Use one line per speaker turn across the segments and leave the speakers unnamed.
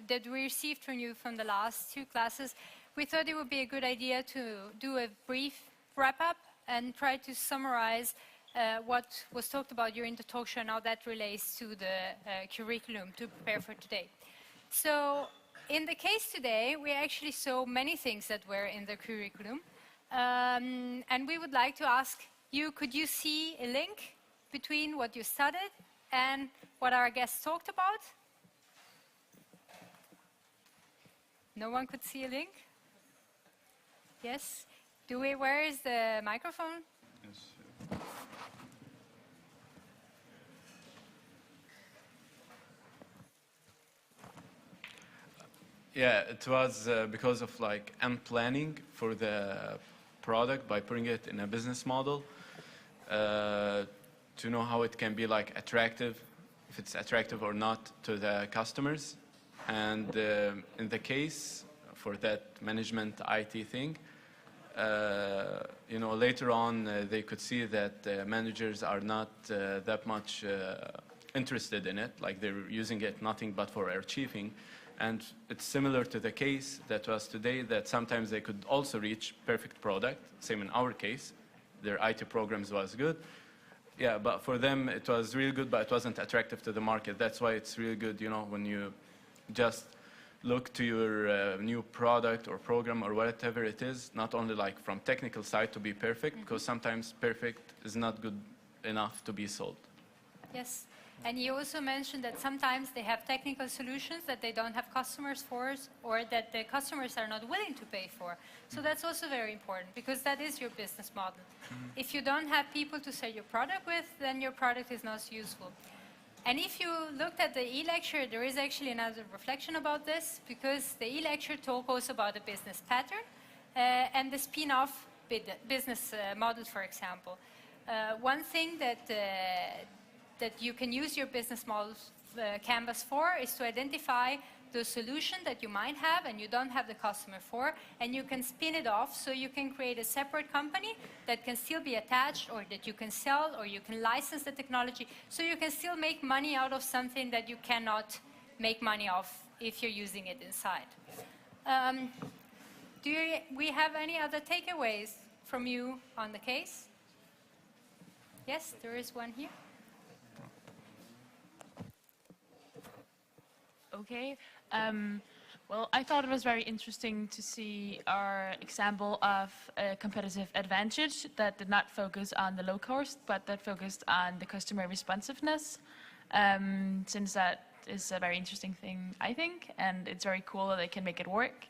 that we received from you from the last two classes, we thought it would be a good idea to do a brief wrap-up and try to summarize what was talked about during the talk show and how that relates to the curriculum to prepare for today. So in the case today, we actually saw many things that were in the curriculum. And we would like to ask you, could you see a link between what you studied and what our guests talked about? No one could see a link? Yes? Where is the microphone?
Yes. Yeah, it was because of like planning for the product by putting it in a business model to know how it can be like attractive, if it's attractive or not to the customers. And in the case for that management IT thing, you know, later on they could see that managers are not that much interested in it, like they're using it nothing but for achieving. And it's similar to the case that was today, that sometimes they could also reach perfect product, same in our case. Their IT programs was good. Yeah, but for them it was really good, but it wasn't attractive to the market. That's why it's really good, you know, when you just look to your new product or program or whatever it is, not only like from technical side to be perfect, because sometimes perfect is not good enough to be sold.
Yes. And you also mentioned that sometimes they have technical solutions that they don't have customers for, or that the customers are not willing to pay for. So that's also very important, because that is your business model. If you don't have people to sell your product with, then your product is not useful. And if you looked at the e-lecture, there is actually another reflection about this, because the e-lecture talk also about the business pattern and the spin-off business model, for example. One thing that you can use your business model canvas for is to identify the solution that you might have and you don't have the customer for, and you can spin it off so you can create a separate company that can still be attached, or that you can sell, or you can license the technology, so you can still make money out of something that you cannot make money off if you're using it inside. We have any other takeaways from you on the case? Yes, there is one here.
Okay. Well, I thought it was very interesting to see our example of a competitive advantage that did not focus on the low cost, but that focused on the customer responsiveness, since that is a very interesting thing, I think, and it's very cool that they can make it work,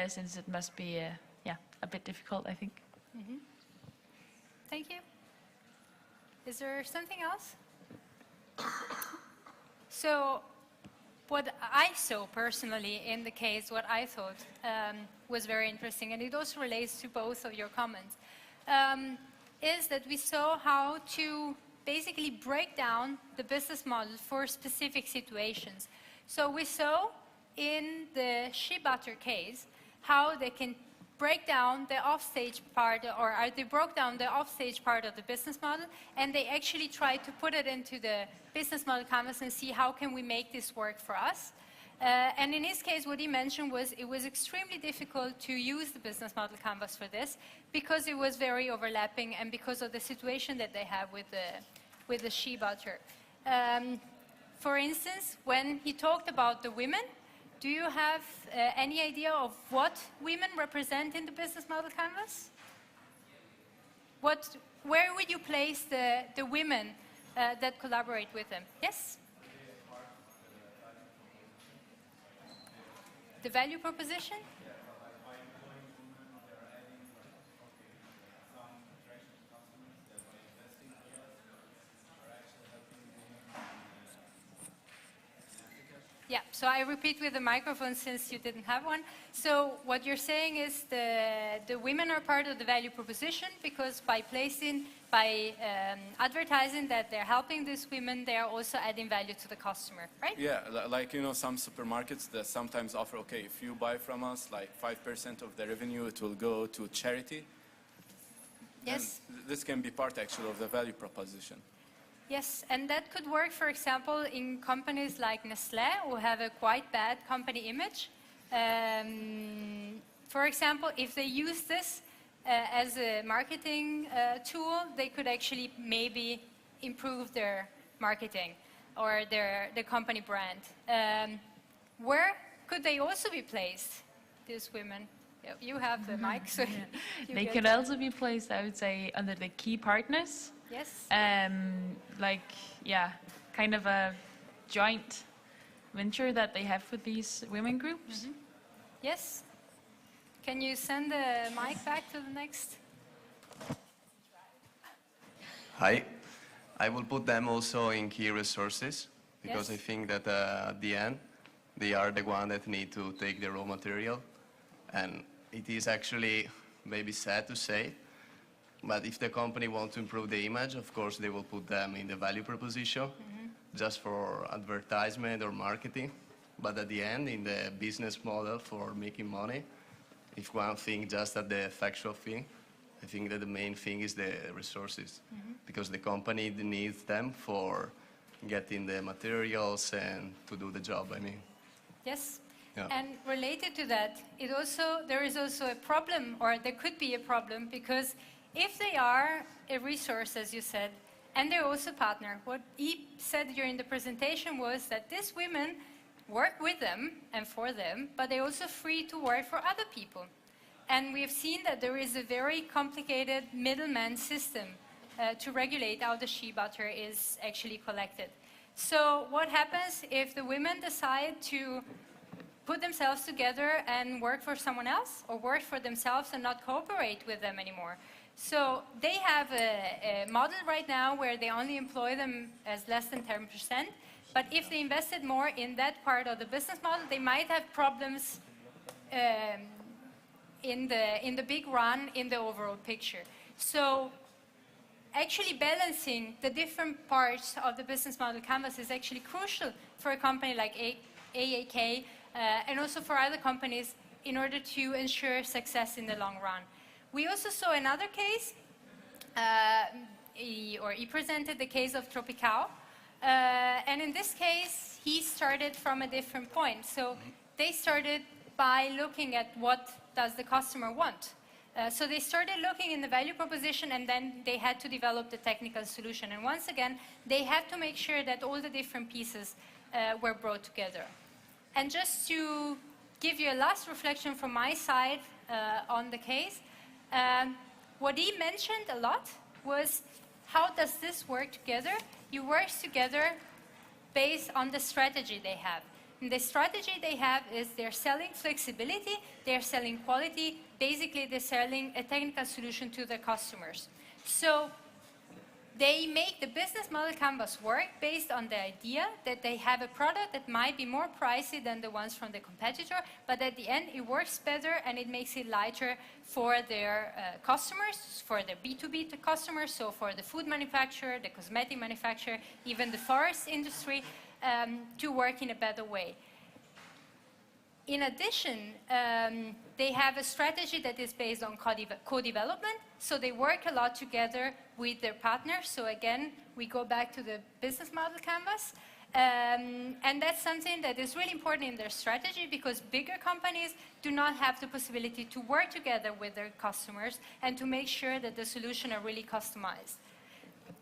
since it must be a bit difficult, I think.
Mm-hmm. Thank you. Is there something else? So, what I saw personally in the case, what I thought was very interesting, and it also relates to both of your comments, is that we saw how to basically break down the business model for specific situations. So we saw in the shea butter case how they can break down the offstage part, or they broke down the offstage part of the business model, and they actually tried to put it into the business model canvas and see how can we make this work for us. And in his case, what he mentioned was it was extremely difficult to use the business model canvas for this, because it was very overlapping and because of the situation that they have with the shea butter. For instance, when he talked about the women, do you have any idea of what women represent in the business model canvas? Where would you place the women that collaborate with them? Yes? The value proposition? Yeah, so I repeat with the microphone since you didn't have one. So what you're saying is the women are part of the value proposition, because by advertising that they're helping these women, they are also adding value to the customer, right?
Yeah, like, you know, some supermarkets that sometimes offer, okay, if you buy from us, like 5% of the revenue, it will go to charity.
Yes.
And this can be part actually of the value proposition.
Yes, and that could work, for example, in companies like Nestlé, who have a quite bad company image. For example, if they use this as a marketing tool, they could actually maybe improve their marketing or the company brand. Where could they also be placed, these women? You have the mic, so you
They
get
could
it.
also be placed, I would say, under the key partners.
Yes.
Like, yeah, kind of a joint venture that they have with these women groups.
Yes. Can you send the mic back to the next?
Hi. I will put them also in key resources because
Yes.
I think that at the end, they are the one that need to take the raw material. And it is actually maybe sad to say, but if the company wants to improve the image, of course, they will put them in the value proposition just for advertisement or marketing. But at the end, in the business model for making money, if one thinks just at the factual thing, I think that the main thing is the resources, because the company needs them for getting the materials and to do the job, I mean.
Yes.
Yeah.
And related to that, there is also a problem, or there could be a problem, because if they are a resource, as you said, and they're also partner, what he said during the presentation was that these women work with them and for them, but they're also free to work for other people. And we have seen that there is a very complicated middleman system to regulate how the shea butter is actually collected. So what happens if the women decide to put themselves together and work for someone else, or work for themselves and not cooperate with them anymore? So they have a model right now where they only employ them as less than 10%, but if they invested more in that part of the business model, they might have problems in the big run, in the overall picture. So actually balancing the different parts of the business model canvas is actually crucial for a company like AAK and also for other companies in order to ensure success in the long run. We also saw another case, he presented the case of Tropical, and in this case he started from a different point. So they started by looking at what does the customer want. So they started looking in the value proposition, and then they had to develop the technical solution. And once again, they had to make sure that all the different pieces were brought together. And just to give you a last reflection from my side on the case, what he mentioned a lot was, how does this work together? You work together based on the strategy they have. And the strategy they have is they're selling flexibility, they're selling quality, basically they're selling a technical solution to their customers. So they make the business model canvas work based on the idea that they have a product that might be more pricey than the ones from the competitor, but at the end it works better and it makes it lighter for their customers, for their B2B customers, so for the food manufacturer, the cosmetic manufacturer, even the forest industry, to work in a better way. In addition, they have a strategy that is based on co-development, so they work a lot together with their partners. So again, we go back to the business model canvas. And that's something that is really important in their strategy, because bigger companies do not have the possibility to work together with their customers and to make sure that the solutions are really customized.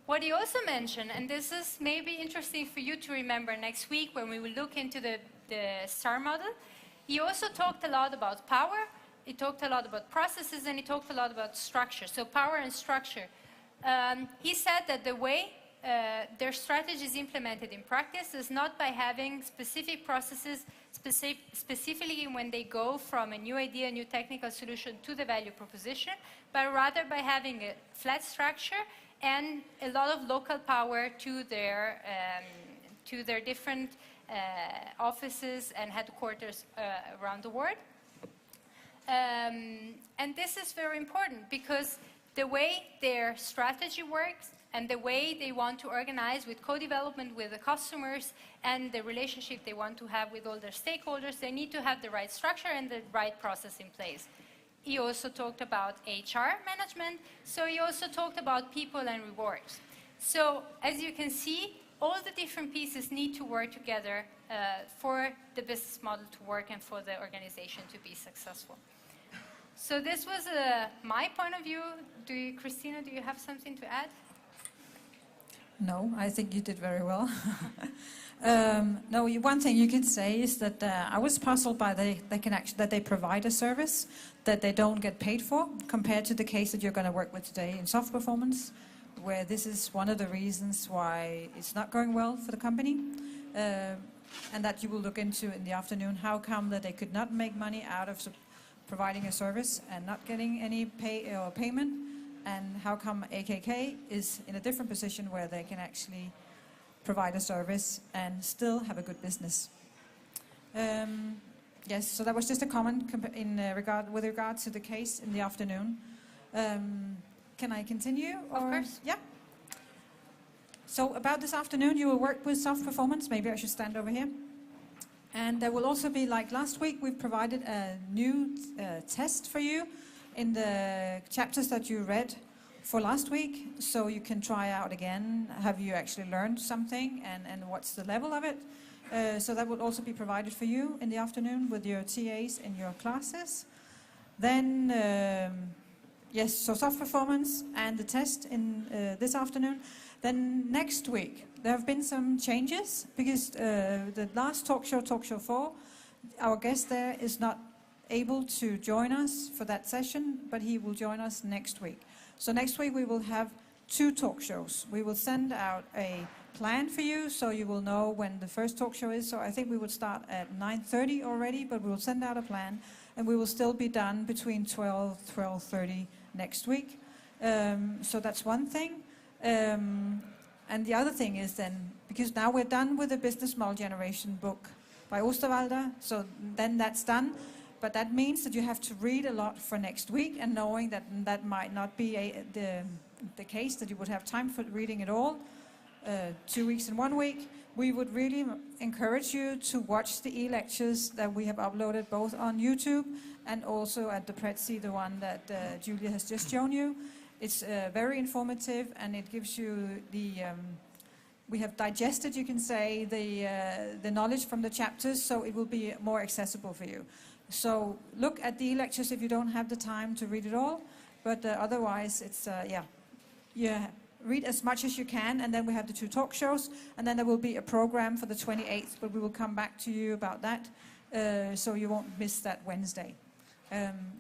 What he also mentioned, and this is maybe interesting for you to remember next week when we will look into the STAR model, he also talked a lot about power, he talked a lot about processes, and he talked a lot about structure. So power and structure. He said that the way their strategy is implemented in practice is not by having specific processes, specifically when they go from a new idea, a new technical solution to the value proposition, but rather by having a flat structure and a lot of local power to their different offices and headquarters around the world. And this is very important, because the way their strategy works and the way they want to organize with co-development with the customers and the relationship they want to have with all their stakeholders, they need to have the right structure and the right process in place. He also talked about HR management, so he also talked about people and rewards. So as you can see, all the different pieces need to work together for the business model to work and for the organization to be successful. So this was my point of view. Christina, do you have something to add?
No, I think you did very well. No, one thing you can say is that I was puzzled by that they provide a service that they don't get paid for, compared to the case that you're going to work with today in Soft Performance, where this is one of the reasons why it's not going well for the company, and that you will look into in the afternoon. How come that they could not make money out of providing a service and not getting any pay or payment? And how come AKK is in a different position where they can actually provide a service and still have a good business? Yes, so that was just a comment with regard to the case in the afternoon. Can I continue?
Of course.
Yeah. So about this afternoon, you will work with Soft Performance. Maybe I should stand over here. And there will also be, like last week, we've provided a new test for you in the chapters that you read for last week, so you can try out again, have you actually learned something, and what's the level of it. So that will also be provided for you in the afternoon with your TAs in your classes. Then, yes, so Soft Performance and the test in this afternoon. Then next week, there have been some changes, because the last talk show 4, our guest there is not able to join us for that session, but he will join us next week. So next week we will have 2 talk shows. We will send out a plan for you, so you will know when the first talk show is. So I think we would start at 9:30 already, but we will send out a plan, and we will still be done between 12:30 next week. So that's one thing. And the other thing is then, because now we're done with the Business Model Generation book by Osterwalder, so then that's done. But that means that you have to read a lot for next week, and knowing that that might not be the case, that you would have time for reading it all, 2 weeks in 1 week, we would really encourage you to watch the e-lectures that we have uploaded both on YouTube and also at the Prezi, the one that Julia has just shown you. It's very informative, and it gives you we have digested, you can say, the knowledge from the chapters, so it will be more accessible for you. So look at the lectures if you don't have the time to read it all, but otherwise it's, read as much as you can, and then we have the 2 talk shows, and then there will be a program for the 28th, but we will come back to you about that, so you won't miss that Wednesday.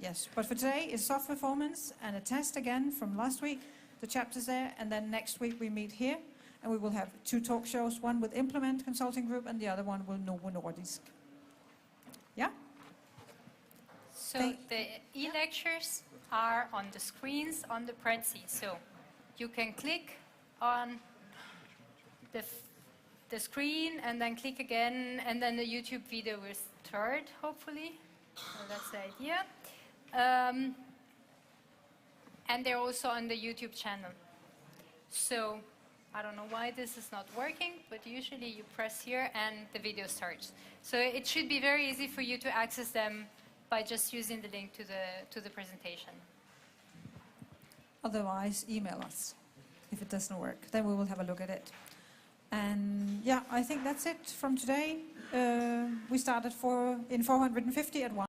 Yes, but for today it's Soft Performance and a test again from last week, the chapters there, and then next week we meet here, and we will have 2 talk shows, one with Implement Consulting Group and the other one with Novo Nordisk. Yeah?
So the e-lectures are on the screens on the Prezi. So you can click on the screen and then click again, and then the YouTube video will start, hopefully. So that's the idea. And they're also on the YouTube channel. So I don't know why this is not working, but usually you press here and the video starts. So it should be very easy for you to access them by just using the link to the presentation.
Otherwise, email us if it doesn't work. Then we will have a look at it. And yeah, I think that's it from today. We started in 450 at 1.